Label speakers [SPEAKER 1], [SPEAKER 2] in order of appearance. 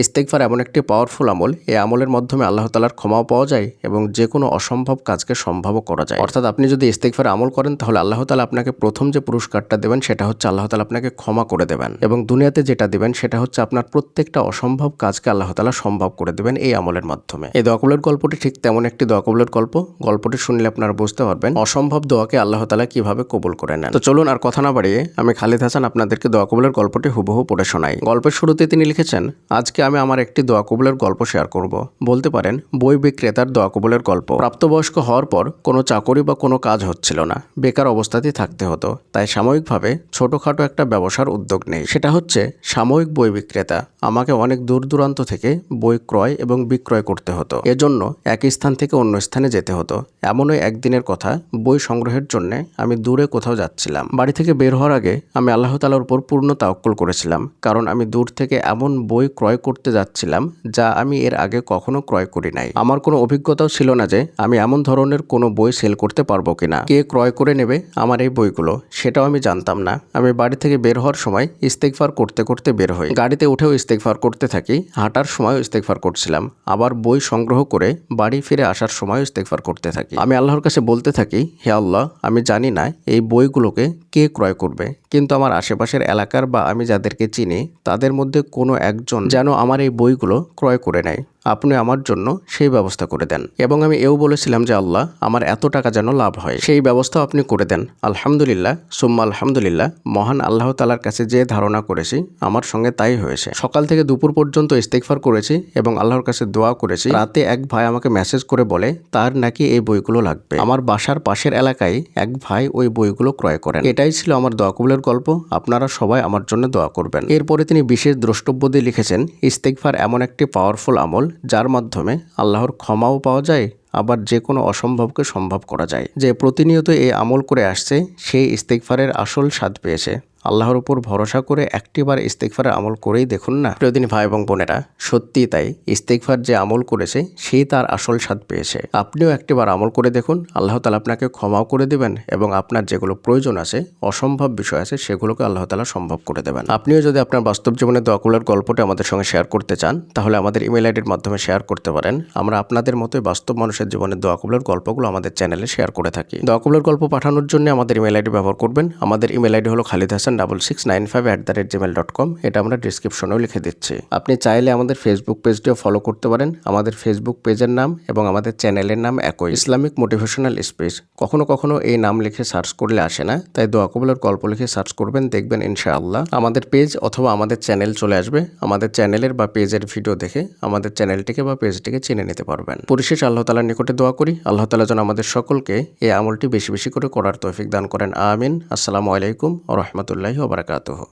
[SPEAKER 1] ইস্তেগফার এমন একটি পাওয়ারফুল আমল, এই আমলের মাধ্যমে আল্লাহ তাআলার ক্ষমাও পাওয়া যায় এবং যে কোনো অসম্ভব কাজকে সম্ভবও করা যায়। অর্থাৎ আপনি যদি ইস্তেগফার আমল করেন তাহলে আল্লাহ তাআলা আপনাকে প্রথম যে পুরস্কারটা দেবেন সেটা হচ্ছে আল্লাহ তাআলা আপনাকে ক্ষমা করে দেবেন এবং দুনিয়াতে যেটা দিবেন সেটা হচ্ছে আপনার প্রত্যেকটা অসম্ভব কাজকে আল্লাহ তাআলা সম্ভব করে দেবেন এই আমলের মাধ্যমে। এই দোয়া কবুলের গল্পটি ঠিক তেমন একটি দোয়া কবুলের গল্প। গল্পটি শুনলে আপনারা বুঝতে পারবেন অসম্ভব দোয়াকে আল্লাহ তাআলা কিভাবে কবুল করে নেন। তো চলুন আর কথা না বাড়িয়ে আমি খালিদ হাসান আপনাদেরকে দোয়া কবুলের গল্পটি হুবহু পড়ে শোনাই। গল্পের শুরুতে তিনি লিখেছেন, আজকে আমি আমার একটি দোয়া কবুলের গল্প শেয়ার করব। বলতে পারেন বই বিক্রেতার দোয়া কবুলের গল্প। প্রাপ্তবয়স্ক হওয়ার পর কোনো চাকরি বা কোনো কাজ হচ্ছিল না, বেকার অবস্থাতেই থাকতে হতো। তাই সাময়িকভাবে ছোটখাটো একটা ব্যবসার উদ্যোগ নেই, সেটা হচ্ছে সাময়িক বই বিক্রেতা। আমাকে অনেক দূর দূরান্ত থেকে বই ক্রয় এবং বিক্রয় করতে হতো। এজন্য এক স্থান থেকে অন্য স্থানে যেতে হতো। এমনই একদিনের কথা, বই সংগ্রহের জন্য আমি দূরে কোথাও যাচ্ছিলাম। বাড়ি থেকে বের হওয়ার আগে আমি আল্লাহ তাআলার উপর পূর্ণ তাওয়াক্কুল করেছিলাম, কারণ আমি দূর থেকে এমন বই ক্রয় করতে যাচ্ছিলাম যা আমি এর আগে কখনো ক্রয় করি নাই। আমার কোনো অভিজ্ঞতাও ছিল না যে আমি এমন ধরনের কোনো বই সেল করতে পারবো কিনা, কে ক্রয় করে নেবে আমার এই বইগুলো, সেটাও আমি জানতাম না। আমি বাড়ি থেকে বের হওয়ার সময় ইস্তেগফার করতে করতে বের হই। গাড়িতে উঠেও ইস্তেগফার করতে থাকি, হাঁটার সময়ও ইস্তেগফার করছিলাম, আবার বই সংগ্রহ করে বাড়ি ফিরে আসার সময়ও ইস্তেগফার করতে থাকি। আমি আল্লাহর কাছে বলতে থাকি, হে আল্লাহ, আমি জানি না এই বইগুলোকে কে ক্রয় করবে, কিন্তু আমার আশেপাশের এলাকার বা আমি যাদেরকে চিনি তাদের মধ্যে কোনো একজন যেন আমার এই বইগুলো ক্রয় করে নেয়। আপনি আমার জন্য সেই ব্যবস্থা করে দেন। এবং আমি এও বলেছিলাম যে আল্লাহ, আমার এত টাকা যেন লাভ হয়, সেই ব্যবস্থাও আপনি করে দেন। আলহামদুলিল্লাহ সুম্মা আলহামদুলিল্লাহ, মহান আল্লাহ তাআলার কাছে যে ধারণা করেছি আমার সঙ্গে তাই হয়েছে। সকাল থেকে দুপুর পর্যন্ত ইস্তেগফার করেছি এবং আল্লাহর কাছে দোয়া করেছি। রাতে এক ভাই আমাকে মেসেজ করে বলে তার নাকি এই বইগুলো লাগবে। আমার বাসার পাশের এলাকায় এক ভাই ওই বইগুলো ক্রয় করেন। এটাই ছিল আমার দোয়া কবুলের গল্প। আপনারা সবাই আমার জন্য দোয়া করবেন। এরপরে তিনি বিশেষ দ্রষ্টব্য দিয়ে লিখেছেন, ইস্তেগফার এমন একটি পাওয়ারফুল আমল যার মাধ্যমে আল্লাহর ক্ষমাও পাওয়া যায়, আবার যে কোনো অসম্ভবকে সম্ভব করা যায়। যে প্রতিনিয়ত এই আমল করে আসছে সেই ইস্তেগফারের আসল স্বাদ পেয়েছে। আল্লাহর উপর ভরসা করে একটিবার ইস্তেগফারের আমল করেই দেখুন না। প্রিয়দিনী ভাই এবং বোনেরা, সত্যিই তাই, ইস্তেগফার যে আমল করেছে সেই তার আসল স্বাদ পেয়েছে। আপনিও একটিবার আমল করে দেখুন, আল্লাহ তাআলা আপনাকে ক্ষমাও করে দেবেন এবং আপনার যেগুলো প্রয়োজন আছে, অসম্ভব বিষয় আছে, সেগুলোকে আল্লাহ তাআলা সম্ভব করে দেবেন। আপনিও যদি আপনার বাস্তব জীবনে দোয়া কবুলের গল্পটা আমাদের সঙ্গে শেয়ার করতে চান তাহলে আমাদের ইমেল আইডির মাধ্যমে শেয়ার করতে পারেন। আমরা আপনাদের মতোই বাস্তব মানুষের জীবনের দোয়া কবুলের গল্পগুলো আমাদের চ্যানেলে শেয়ার করে থাকি। দোয়া কবুলের গল্প পাঠানোর জন্য আমাদের ইমেল আইডি ব্যবহার করবেন। আমাদের ইমেল আইডি হলো khalidhasan6695@gmail.com। এটা আমরা ডিসক্রিপশনেও লিখে দিচ্ছি। আপনি চাইলে আমাদের ফেসবুক পেজটিও ফলো করতে পারেন। আমাদের ফেসবুক পেজের নাম এবং আমাদের চ্যানেলের নাম একই, ইসলামিক মোটিভেশনাল স্পেস। কখনো কখনো এই নাম লিখে সার্চ করলে আসে না, তাই দোয়া কবুলের গল্প লিখে সার্চ করবেন, দেখবেন ইনশাআল্লাহ আমাদের পেজ অথবা আমাদের চ্যানেল চলে আসবে। আমাদের চ্যানেলের বা পেজের ভিডিও দেখে আমাদের চ্যানেলটিকে বা পেজটিকে চিনে নিতে পারবেন। পরিশেষে আল্লাহ তাআলার নিকটে দোয়া করি, আল্লাহ তাআলা যেন আমাদের সকলকে এই আমলটি বেশি বেশি করে করার তৌফিক দান করেন। আমিন। আসসালামু আলাইকুম ওয়া রাহমাতুল্লাহি ওয়া বারাকাতুহু।